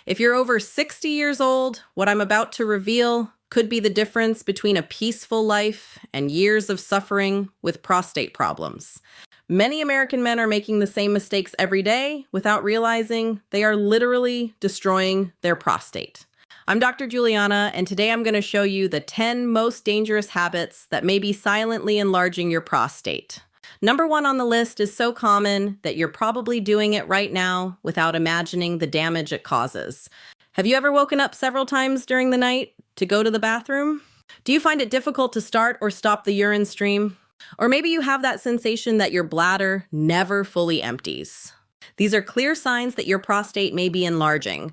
If you're over 60 years old, what I'm about to reveal could be the difference between a peaceful life and years of suffering with prostate problems. Many American men are making the same mistakes every day without realizing they are literally destroying their prostate. I'm Dr. Juliana, and today I'm going to show you the 10 most dangerous habits that may be silently enlarging your prostate. Number 1 on the list is so common that you're probably doing it right now without imagining the damage it causes. Have you ever woken up several times during the night to go to the bathroom? Do you find it difficult to start or stop the urine stream? Or maybe you have that sensation that your bladder never fully empties. These are clear signs that your prostate may be enlarging.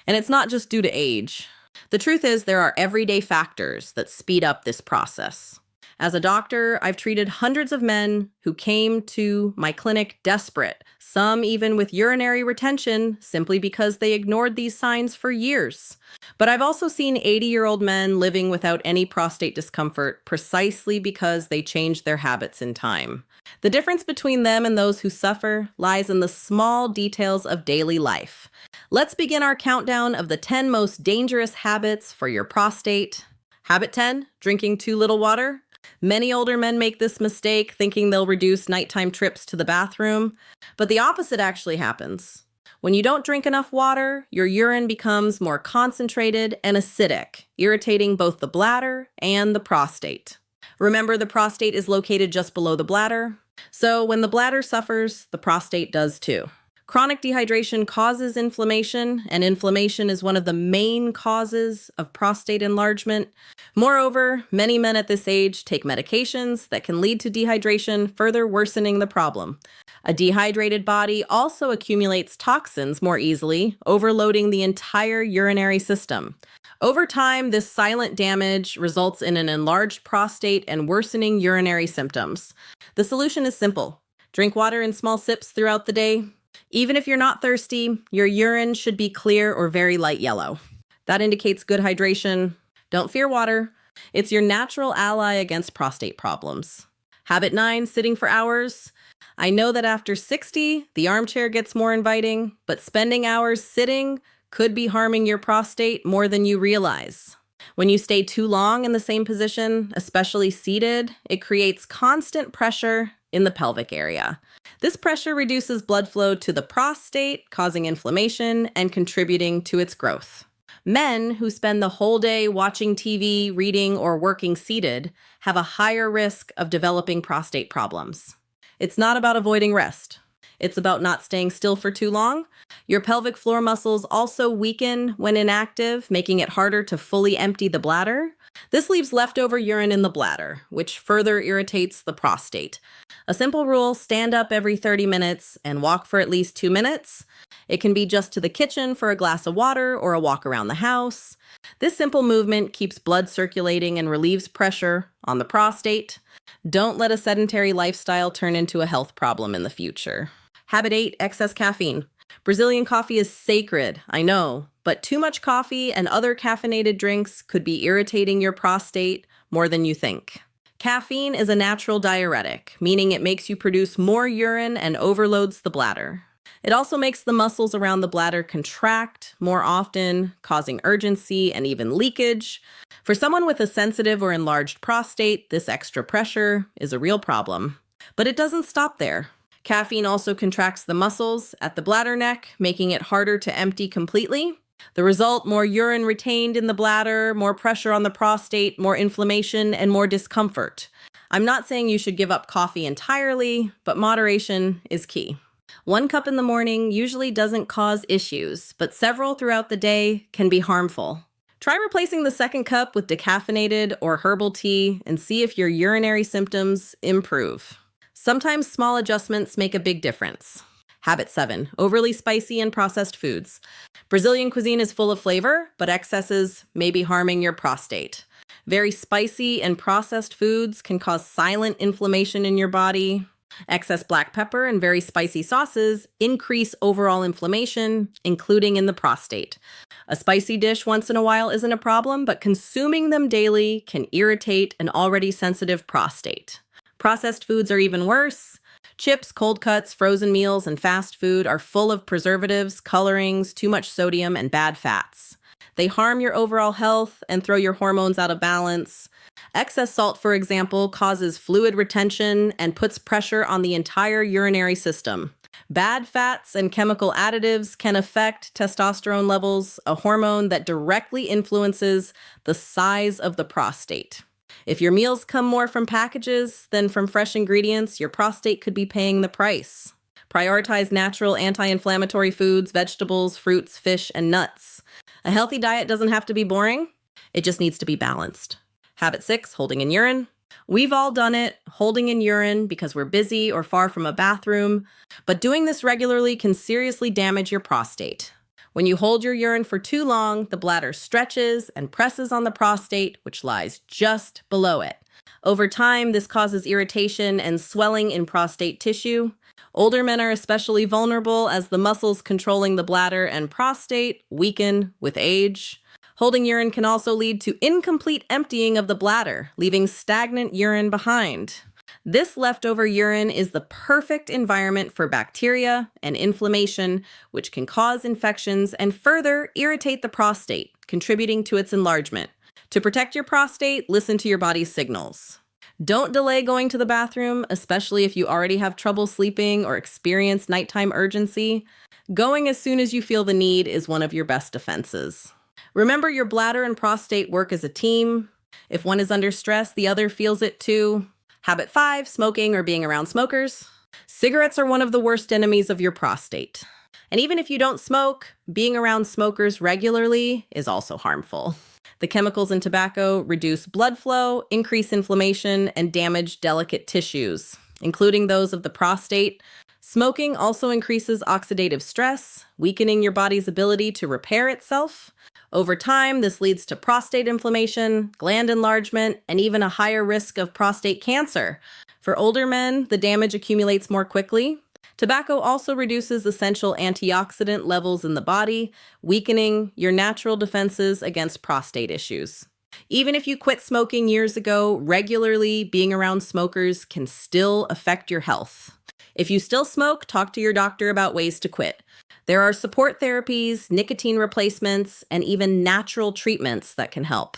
And it's not just due to age. The truth is there are everyday factors that speed up this process. As a doctor, I've treated hundreds of men who came to my clinic desperate, some even with urinary retention simply because they ignored these signs for years. But I've also seen 80-year-old men living without any prostate discomfort precisely because they changed their habits in time. The difference between them and those who suffer lies in the small details of daily life. Let's begin our countdown of the 10 most dangerous habits for your prostate. Habit 10, drinking too little water. Many older men make this mistake thinking they'll reduce nighttime trips to the bathroom, but the opposite actually happens. When you don't drink enough water, your urine becomes more concentrated and acidic, irritating both the bladder and the prostate. Remember, the prostate is located just below the bladder, so when the bladder suffers, the prostate does too. Chronic dehydration causes inflammation, and inflammation is one of the main causes of prostate enlargement. Moreover, many men at this age take medications that can lead to dehydration, further worsening the problem. A dehydrated body also accumulates toxins more easily, overloading the entire urinary system. Over time, this silent damage results in an enlarged prostate and worsening urinary symptoms. The solution is simple. Drink water in small sips throughout the day. Even if you're not thirsty, your urine should be clear or very light yellow. That indicates good hydration. Don't fear water. It's your natural ally against prostate problems. Habit 9, sitting for hours. I know that after 60, the armchair gets more inviting, but spending hours sitting could be harming your prostate more than you realize. When you stay too long in the same position, especially seated, it creates constant pressure in the pelvic area. This pressure reduces blood flow to the prostate, causing inflammation and contributing to its growth. Men who spend the whole day watching TV, reading, or working seated have a higher risk of developing prostate problems. It's not about avoiding rest. It's about not staying still for too long. Your pelvic floor muscles also weaken when inactive, making it harder to fully empty the bladder. This leaves leftover urine in the bladder, which further irritates the prostate. A simple rule, stand up every 30 minutes and walk for at least 2 minutes. It can be just to the kitchen for a glass of water or a walk around the house. This simple movement keeps blood circulating and relieves pressure on the prostate. Don't let a sedentary lifestyle turn into a health problem in the future. Habit 8, excess caffeine. Brazilian coffee is sacred, I know, but too much coffee and other caffeinated drinks could be irritating your prostate more than you think. Caffeine is a natural diuretic, meaning it makes you produce more urine and overloads the bladder. It also makes the muscles around the bladder contract more often, causing urgency and even leakage. For someone with a sensitive or enlarged prostate, this extra pressure is a real problem. But it doesn't stop there. Caffeine also contracts the muscles at the bladder neck, making it harder to empty completely. The result, more urine retained in the bladder, more pressure on the prostate, more inflammation, and more discomfort. I'm not saying you should give up coffee entirely, but moderation is key. 1 cup in the morning usually doesn't cause issues, but several throughout the day can be harmful. Try replacing the second cup with decaffeinated or herbal tea and see if your urinary symptoms improve. Sometimes small adjustments make a big difference. Habit 7, overly spicy and processed foods. Brazilian cuisine is full of flavor, but excesses may be harming your prostate. Very spicy and processed foods can cause silent inflammation in your body. Excess black pepper and very spicy sauces increase overall inflammation, including in the prostate. A spicy dish once in a while isn't a problem, but consuming them daily can irritate an already sensitive prostate. Processed foods are even worse. Chips, cold cuts, frozen meals, and fast food are full of preservatives, colorings, too much sodium, and bad fats. They harm your overall health and throw your hormones out of balance. Excess salt, for example, causes fluid retention and puts pressure on the entire urinary system. Bad fats and chemical additives can affect testosterone levels, a hormone that directly influences the size of the prostate. If your meals come more from packages than from fresh ingredients, your prostate could be paying the price. Prioritize natural anti-inflammatory foods, vegetables, fruits, fish, and nuts. A healthy diet doesn't have to be boring. It just needs to be balanced. Habit 6, holding in urine. We've all done it, holding in urine because we're busy or far from a bathroom, but doing this regularly can seriously damage your prostate. When you hold your urine for too long, the bladder stretches and presses on the prostate, which lies just below it. Over time, this causes irritation and swelling in prostate tissue. Older men are especially vulnerable as the muscles controlling the bladder and prostate weaken with age. Holding urine can also lead to incomplete emptying of the bladder, leaving stagnant urine behind. This leftover urine is the perfect environment for bacteria and inflammation, which can cause infections and further irritate the prostate, contributing to its enlargement. To protect your prostate, listen to your body's signals. Don't delay going to the bathroom, especially if you already have trouble sleeping or experience nighttime urgency. Going as soon as you feel the need is one of your best defenses. Remember, your bladder and prostate work as a team. If one is under stress, the other feels it too. Habit 5, smoking or being around smokers. Cigarettes are one of the worst enemies of your prostate. And even if you don't smoke, being around smokers regularly is also harmful. The chemicals in tobacco reduce blood flow, increase inflammation, and damage delicate tissues, including those of the prostate. Smoking also increases oxidative stress, weakening your body's ability to repair itself. Over time, this leads to prostate inflammation, gland enlargement, and even a higher risk of prostate cancer. For older men, the damage accumulates more quickly. Tobacco also reduces essential antioxidant levels in the body, weakening your natural defenses against prostate issues. Even if you quit smoking years ago, regularly being around smokers can still affect your health. If you still smoke, talk to your doctor about ways to quit. There are support therapies, nicotine replacements, and even natural treatments that can help.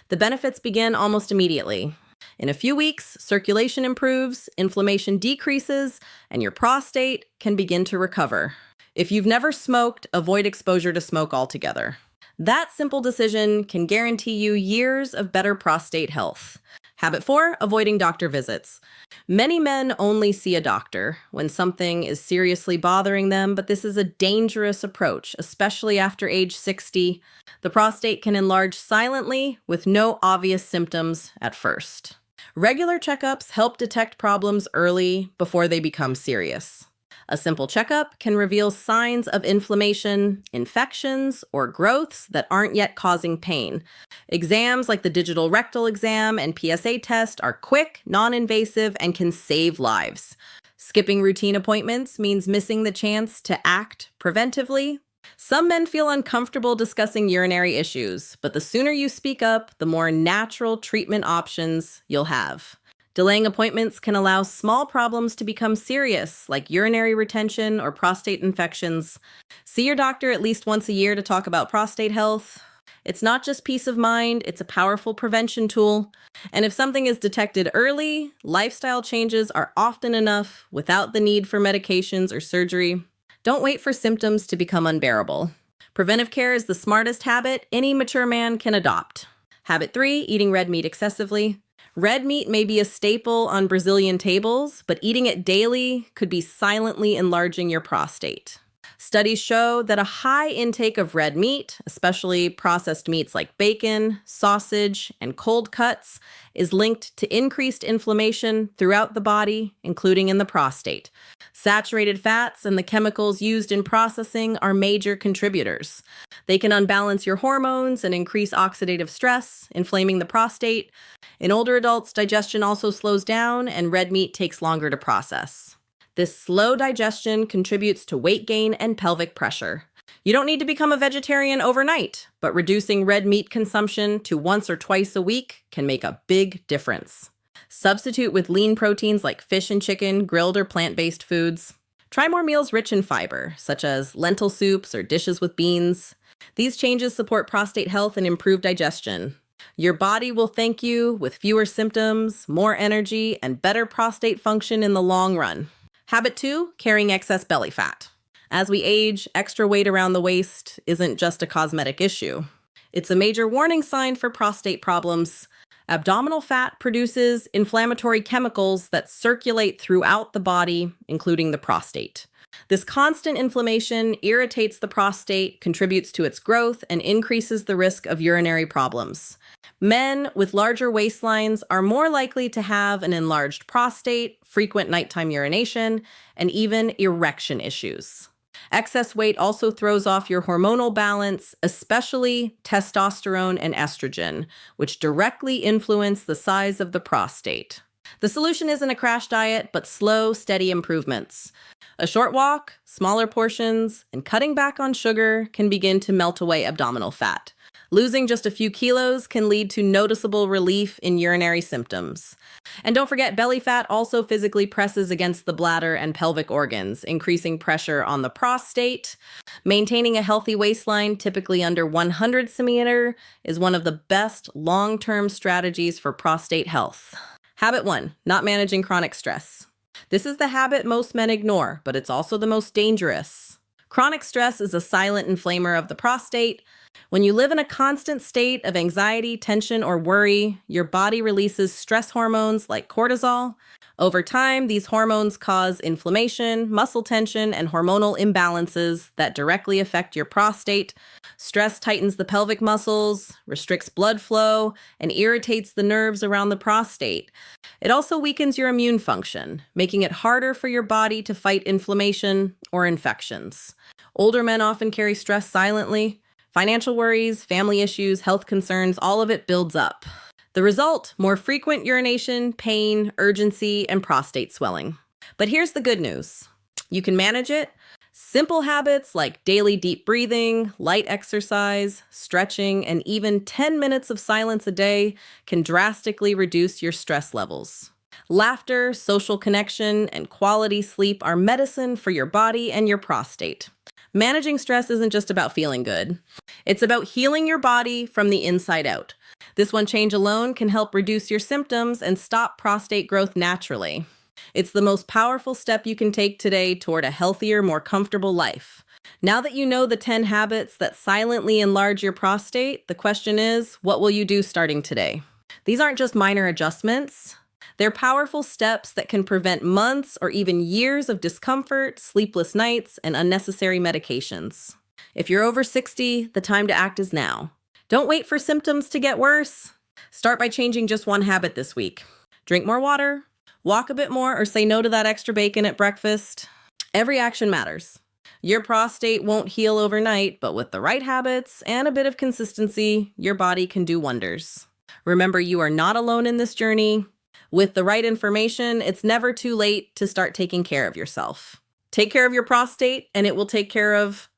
The benefits begin almost immediately. In a few weeks, circulation improves, inflammation decreases, and your prostate can begin to recover. If you've never smoked, avoid exposure to smoke altogether. That simple decision can guarantee you years of better prostate health. Habit 4, avoiding doctor visits. Many men only see a doctor when something is seriously bothering them, but this is a dangerous approach, especially after age 60. The prostate can enlarge silently with no obvious symptoms at first. Regular checkups help detect problems early before they become serious. A simple checkup can reveal signs of inflammation, infections, or growths that aren't yet causing pain. Exams like the digital rectal exam and PSA test are quick, non-invasive, and can save lives. Skipping routine appointments means missing the chance to act preventively. Some men feel uncomfortable discussing urinary issues, but the sooner you speak up, the more natural treatment options you'll have. Delaying appointments can allow small problems to become serious, like urinary retention or prostate infections. See your doctor at least once a year to talk about prostate health. It's not just peace of mind, it's a powerful prevention tool. And if something is detected early, lifestyle changes are often enough without the need for medications or surgery. Don't wait for symptoms to become unbearable. Preventive care is the smartest habit any mature man can adopt. Habit 3, eating red meat excessively. Red meat may be a staple on Brazilian tables, but eating it daily could be silently enlarging your prostate. Studies show that a high intake of red meat, especially processed meats like bacon, sausage, and cold cuts, is linked to increased inflammation throughout the body, including in the prostate. Saturated fats and the chemicals used in processing are major contributors. They can unbalance your hormones and increase oxidative stress, inflaming the prostate. In older adults, digestion also slows down, and red meat takes longer to process. This slow digestion contributes to weight gain and pelvic pressure. You don't need to become a vegetarian overnight, but reducing red meat consumption to once or twice a week can make a big difference. Substitute with lean proteins like fish and chicken, grilled or plant-based foods. Try more meals rich in fiber, such as lentil soups or dishes with beans. These changes support prostate health and improve digestion. Your body will thank you with fewer symptoms, more energy, and better prostate function in the long run. Habit 2, carrying excess belly fat. As we age, extra weight around the waist isn't just a cosmetic issue. It's a major warning sign for prostate problems. Abdominal fat produces inflammatory chemicals that circulate throughout the body, including the prostate. This constant inflammation irritates the prostate, contributes to its growth, and increases the risk of urinary problems. Men with larger waistlines are more likely to have an enlarged prostate, frequent nighttime urination, and even erection issues. Excess weight also throws off your hormonal balance, especially testosterone and estrogen, which directly influence the size of the prostate. The solution isn't a crash diet, but slow, steady improvements. A short walk, smaller portions, and cutting back on sugar can begin to melt away abdominal fat. Losing just a few kilos can lead to noticeable relief in urinary symptoms. And don't forget, belly fat also physically presses against the bladder and pelvic organs, increasing pressure on the prostate. Maintaining a healthy waistline, typically under 100 cm, is one of the best long-term strategies for prostate health. Habit 1, not managing chronic stress. This is the habit most men ignore, but it's also the most dangerous. Chronic stress is a silent inflamer of the prostate. When you live in a constant state of anxiety, tension, or worry, your body releases stress hormones like cortisol. Over time, these hormones cause inflammation, muscle tension, and hormonal imbalances that directly affect your prostate. Stress tightens the pelvic muscles, restricts blood flow, and irritates the nerves around the prostate. It also weakens your immune function, making it harder for your body to fight inflammation or infections. Older men often carry stress silently. Financial worries, family issues, health concerns, all of it builds up. The result, more frequent urination, pain, urgency, and prostate swelling. But here's the good news. You can manage it. Simple habits like daily deep breathing, light exercise, stretching, and even 10 minutes of silence a day can drastically reduce your stress levels. Laughter, social connection, and quality sleep are medicine for your body and your prostate. Managing stress isn't just about feeling good. It's about healing your body from the inside out. This one change alone can help reduce your symptoms and stop prostate growth naturally. It's the most powerful step you can take today toward a healthier, more comfortable life. Now that you know the 10 habits that silently enlarge your prostate, the question is, what will you do starting today? These aren't just minor adjustments. They're powerful steps that can prevent months or even years of discomfort, sleepless nights, and unnecessary medications. If you're over 60, the time to act is now. Don't wait for symptoms to get worse. Start by changing just one habit this week. Drink more water, walk a bit more, or say no to that extra bacon at breakfast. Every action matters. Your prostate won't heal overnight, but with the right habits and a bit of consistency, your body can do wonders. Remember, you are not alone in this journey. With the right information, it's never too late to start taking care of yourself. Take care of your prostate, and it will take care of